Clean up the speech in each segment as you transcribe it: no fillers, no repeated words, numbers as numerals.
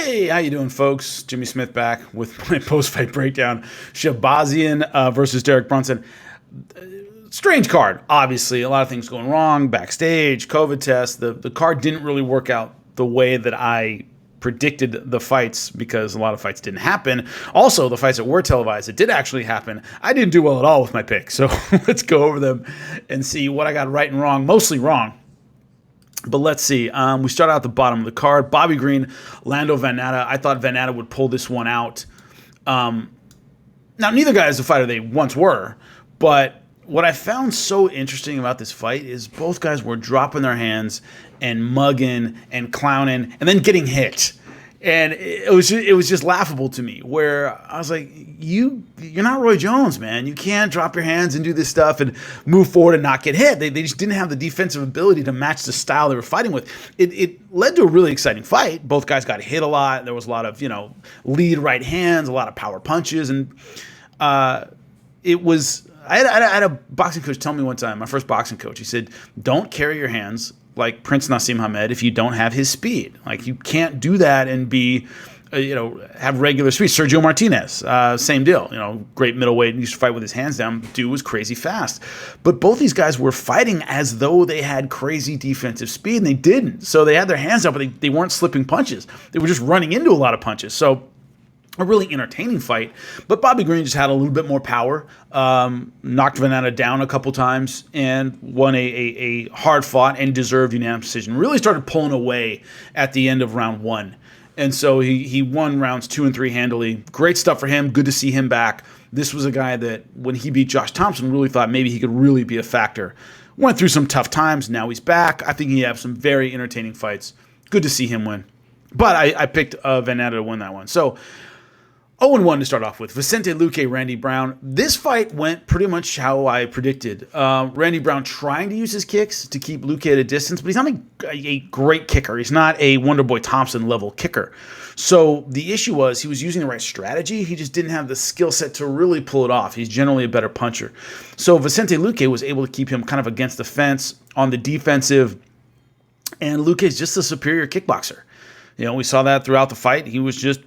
Hey, how you doing, folks? Jimmy Smith back with my post-fight breakdown. Shahbazyan versus Derek Brunson. Strange card, obviously. A lot of things going wrong, backstage, COVID test. The card didn't really work out the way that I predicted the fights because a lot of fights didn't happen. Also, the fights that were televised, that did actually happen, I didn't do well at all with my pick. So let's go over them and see what I got right and wrong, mostly wrong. But let's see. We start out at the bottom of the card. Bobby Green, Lando Vannata. I thought Vannata would pull this one out. Now, neither guy is the fighter they once were, but what I found so interesting about this fight is both guys were dropping their hands and mugging and clowning and then getting hit. And it was just laughable to me, where I was like, you're not Roy Jones, man. You can't drop your hands and do this stuff and move forward and not get hit. They just didn't have the defensive ability to match the style they were fighting with. It led to a really exciting fight. Both guys got hit a lot. There was a lot of, lead right hands, a lot of power punches. And it was, I had a boxing coach tell me one time, my first boxing coach, he said, don't carry your hands like Prince Nassim Hamed if you don't have his speed. Like, you can't do that and be, have regular speed. Sergio Martinez, same deal. Great middleweight, used to fight with his hands down. Dude was crazy fast. But both these guys were fighting as though they had crazy defensive speed, and they didn't. So they had their hands up, but they weren't slipping punches. They were just running into a lot of punches. So a really entertaining fight, but Bobby Green just had a little bit more power, knocked Vannata down a couple times, and won a hard-fought and deserved unanimous decision. Really started pulling away at the end of round one. And so he won rounds 2 and 3 handily. Great stuff for him. Good to see him back. This was a guy that, when he beat Josh Thompson, really thought maybe he could really be a factor. Went through some tough times. Now he's back. I think he had some very entertaining fights. Good to see him win. But I picked Vannata to win that one. So 0-1 to start off with. Vicente Luque, Randy Brown. This fight went pretty much how I predicted. Randy Brown trying to use his kicks to keep Luque at a distance, but he's not a great kicker. He's not a Wonderboy Thompson level kicker. So the issue was he was using the right strategy. He just didn't have the skill set to really pull it off. He's generally a better puncher. So Vicente Luque was able to keep him kind of against the fence on the defensive, and Luque is just a superior kickboxer. We saw that throughout the fight. He was just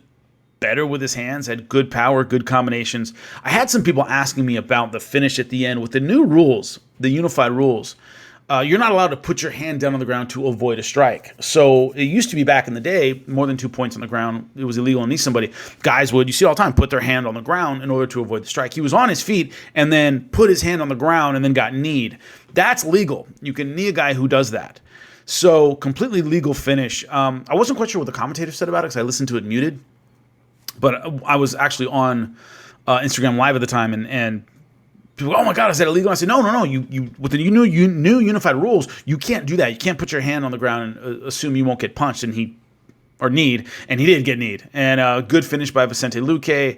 better with his hands, had good power, good combinations. I had some people asking me about the finish at the end. With the new rules, the unified rules, you're not allowed to put your hand down on the ground to avoid a strike. So it used to be back in the day, more than 2 points on the ground, it was illegal to knee somebody. Guys would, you see it all the time, put their hand on the ground in order to avoid the strike. He was on his feet and then put his hand on the ground and then got kneed. That's legal. You can knee a guy who does that. So completely legal finish. I wasn't quite sure what the commentator said about it because I listened to it muted. But I was actually on Instagram Live at the time, and people go, "Oh my God, is that illegal?" I said, "No. You with the new unified rules, you can't do that. You can't put your hand on the ground and assume you won't get punched." And he did get kneed. And good finish by Vicente Luque.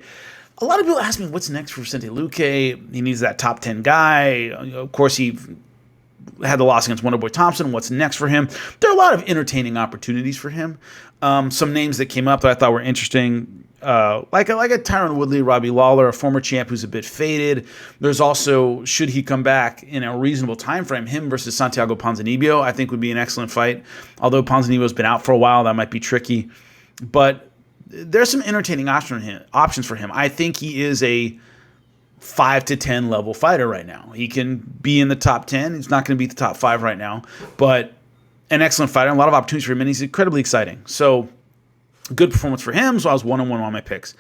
A lot of people ask me, "What's next for Vicente Luque?" He needs that top 10 guy. Of course, he had the loss against Wonderboy Thompson. What's next for him? There are a lot of entertaining opportunities for him. Some names that came up that I thought were interesting. Like a Tyron Woodley, Robbie Lawler, a former champ who's a bit faded. There's also, should he come back in a reasonable time frame, him versus Santiago Ponzinibbio, I think would be an excellent fight. Although Ponzinibbio's been out for a while, that might be tricky. But there's some entertaining options for him. I think he is a 5 to 10 level fighter right now. He can be in the top 10. He's not going to be the top 5 right now, but an excellent fighter, and a lot of opportunities for him, and he's incredibly exciting. So good performance for him, so I was 1-1 on my picks.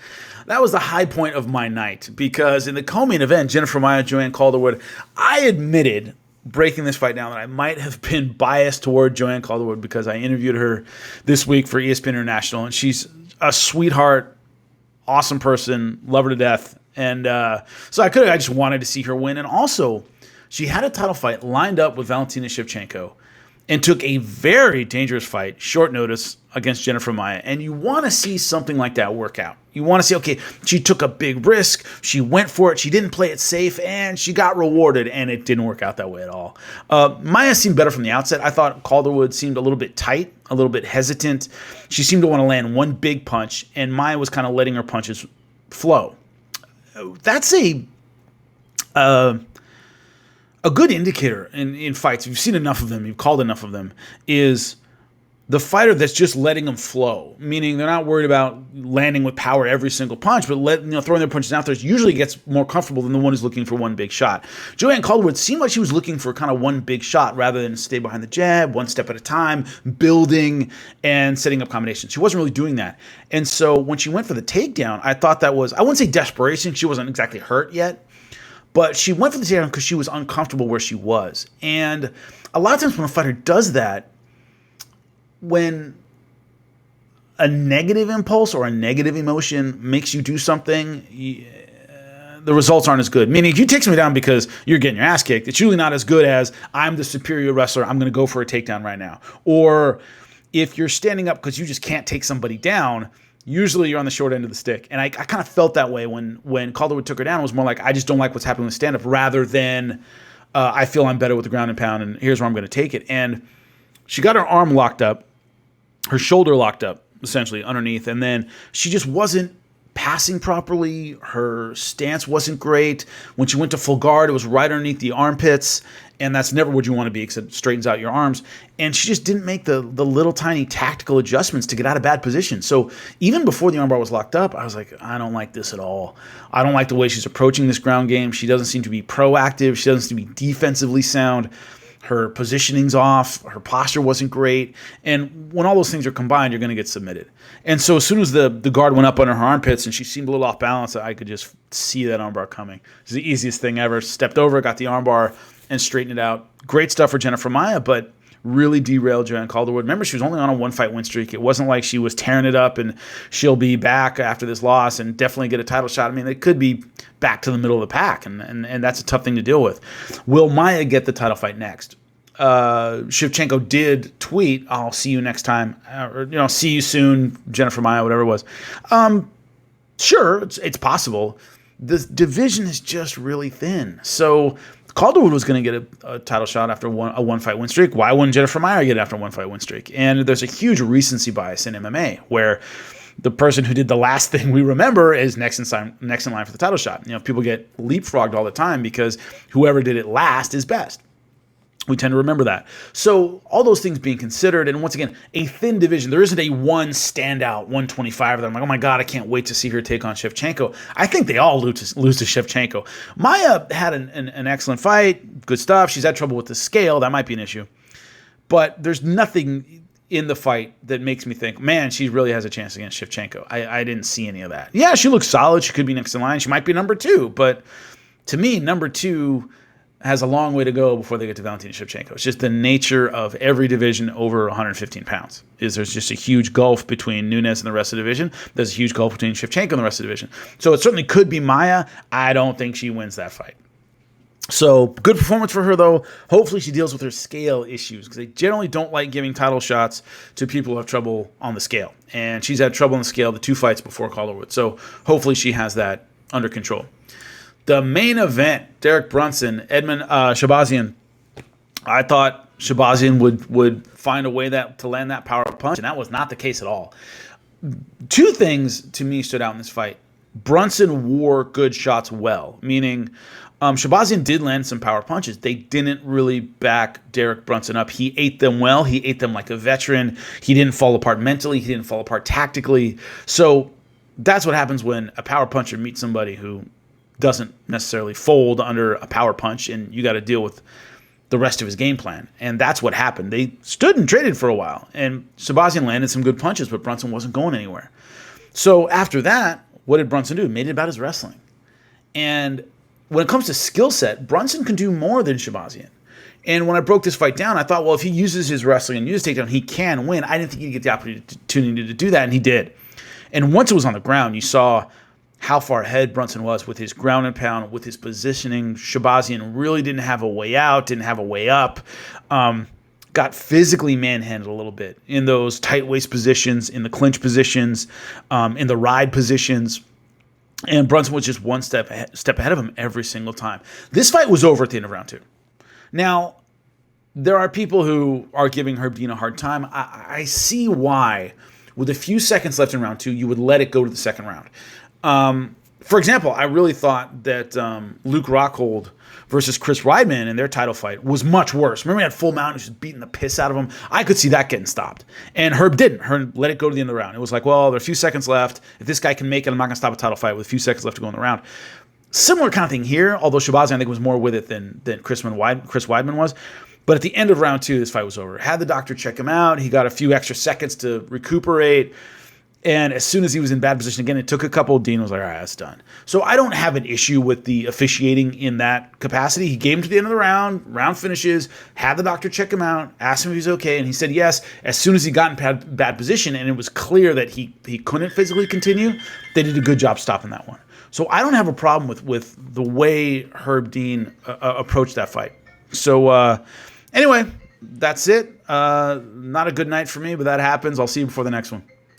That was the high point of my night, because in the co-main event, Jennifer Maia, Joanne Calderwood, I admitted, breaking this fight down, that I might have been biased toward Joanne Calderwood because I interviewed her this week for ESPN International, and she's a sweetheart, awesome person, love her to death. And so I just wanted to see her win. And also, she had a title fight lined up with Valentina Shevchenko and took a very dangerous fight, short notice, against Jennifer Maia. And you want to see something like that work out. You want to see, okay, she took a big risk, she went for it, she didn't play it safe, and she got rewarded, and it didn't work out that way at all. Maia seemed better from the outset. I thought Calderwood seemed a little bit tight, a little bit hesitant. She seemed to want to land one big punch, and Maia was kind of letting her punches flow. That's a good indicator in fights. If you've seen enough of them, you've called enough of them, is the fighter that's just letting them flow, meaning they're not worried about landing with power every single punch, but throwing their punches out there usually gets more comfortable than the one who's looking for one big shot. Joanne Calderwood seemed like she was looking for kind of one big shot rather than stay behind the jab, one step at a time, building and setting up combinations. She wasn't really doing that. And so when she went for the takedown, I thought that was, I wouldn't say desperation, she wasn't exactly hurt yet, but she went for the takedown because she was uncomfortable where she was. And a lot of times when a fighter does that, when a negative impulse or a negative emotion makes you do something, the results aren't as good. Meaning, if you take somebody down because you're getting your ass kicked, it's usually not as good as I'm the superior wrestler, I'm going to go for a takedown right now. Or if you're standing up because you just can't take somebody down, usually you're on the short end of the stick. And I kind of felt that way when Calderwood took her down. It was more like, I just don't like what's happening with stand-up, rather than I feel I'm better with the ground and pound, and here's where I'm going to take it. And she got her arm locked up, her shoulder locked up, essentially, underneath, and then she just wasn't passing properly. Her stance wasn't great. When she went to full guard, it was right underneath the armpits, and that's never what you want to be because it straightens out your arms. And she just didn't make the little tiny tactical adjustments to get out of bad position. So even before the armbar was locked up, I was like, I don't like this at all. I don't like the way she's approaching this ground game. She doesn't seem to be proactive. She doesn't seem to be defensively sound. Her positioning's off. Her posture wasn't great. And when all those things are combined, you're going to get submitted. And so as soon as the guard went up under her armpits and she seemed a little off balance, I could just see that armbar coming. It's the easiest thing ever. Stepped over, got the armbar, and straightened it out. Great stuff for Jennifer Maia, but really derailed Joanne Calderwood. Remember, she was only on a one-fight win streak. It wasn't like she was tearing it up and she'll be back after this loss and definitely get a title shot. I mean, it could be back to the middle of the pack, and that's a tough thing to deal with. Will Maia get the title fight next? Shevchenko did tweet, I'll see you next time, or see you soon, Jennifer Maia, whatever it was. Sure, it's possible. This division is just really thin. So Calderwood was going to get a title shot after a one-fight win streak. Why wouldn't Jennifer Maia get it after a one-fight win streak? And there's a huge recency bias in MMA where the person who did the last thing we remember is next in line for the title shot. People get leapfrogged all the time because whoever did it last is best. We tend to remember that. So all those things being considered, and once again, a thin division. There isn't a one standout 125 that I'm like, oh my God, I can't wait to see her take on Shevchenko. I think they all lose to Shevchenko. Maia had an excellent fight, good stuff. She's had trouble with the scale. That might be an issue. But there's nothing in the fight that makes me think, man, she really has a chance against Shevchenko. I didn't see any of that. Yeah, she looks solid. She could be next in line. She might be number 2. But to me, number 2 has a long way to go before they get to Valentina Shevchenko. It's just the nature of every division over 115 pounds. There's just a huge gulf between Nunes and the rest of the division. There's a huge gulf between Shevchenko and the rest of the division. So it certainly could be Maia. I don't think she wins that fight. So good performance for her, though. Hopefully she deals with her scale issues, because they generally don't like giving title shots to people who have trouble on the scale. And she's had trouble on the scale the 2 fights before Calderwood. So hopefully she has that under control. The main event, Derek Brunson, Shahbazyan. I thought Shahbazyan would find a way to land that power punch, and that was not the case at all. 2 things to me stood out in this fight. Brunson wore good shots well, meaning Shahbazyan did land some power punches. They didn't really back Derek Brunson up. He ate them well. He ate them like a veteran. He didn't fall apart mentally. He didn't fall apart tactically. So that's what happens when a power puncher meets somebody who doesn't necessarily fold under a power punch, and you got to deal with the rest of his game plan. And that's what happened. They stood and traded for a while, and Shahbazyan landed some good punches, but Brunson wasn't going anywhere. So after that, what did Brunson do? He made it about his wrestling. And when it comes to skill set, Brunson can do more than Shahbazyan. And when I broke this fight down, I thought, well, if he uses his wrestling and uses takedown, he can win. I didn't think he'd get the opportunity to do that, and he did. And once it was on the ground, you saw how far ahead Brunson was with his ground and pound, with his positioning. Shahbazyan really didn't have a way out, didn't have a way up. Got physically manhandled a little bit in those tight waist positions, in the clinch positions, in the ride positions. And Brunson was just one step ahead of him every single time. This fight was over at the end of round 2. Now, there are people who are giving Herb a hard time. I see why, with a few seconds left in round 2, you would let it go to the second round. For example, I really thought that Luke Rockhold versus Chris Weidman in their title fight was much worse. Remember, he had Full Mount, he was just beating the piss out of him. I could see that getting stopped. And Herb didn't. Herb let it go to the end of the round. It was like, well, there's a few seconds left. If this guy can make it, I'm not going to stop a title fight with a few seconds left to go in the round. Similar kind of thing here, although Shahbazyan, I think, was more with it than Chris Weidman was. But at the end of round 2, this fight was over. Had the doctor check him out. He got a few extra seconds to recuperate. And as soon as he was in bad position again, it took a couple. Dean was like, all right, that's done. So I don't have an issue with the officiating in that capacity. He gave him to the end of the round finishes, had the doctor check him out, asked him if he's okay, and he said yes. As soon as he got in bad position and it was clear that he couldn't physically continue, they did a good job stopping that one. So I don't have a problem with the way Herb Dean approached that fight. So anyway, that's it. Not a good night for me, but that happens. I'll see you before the next one.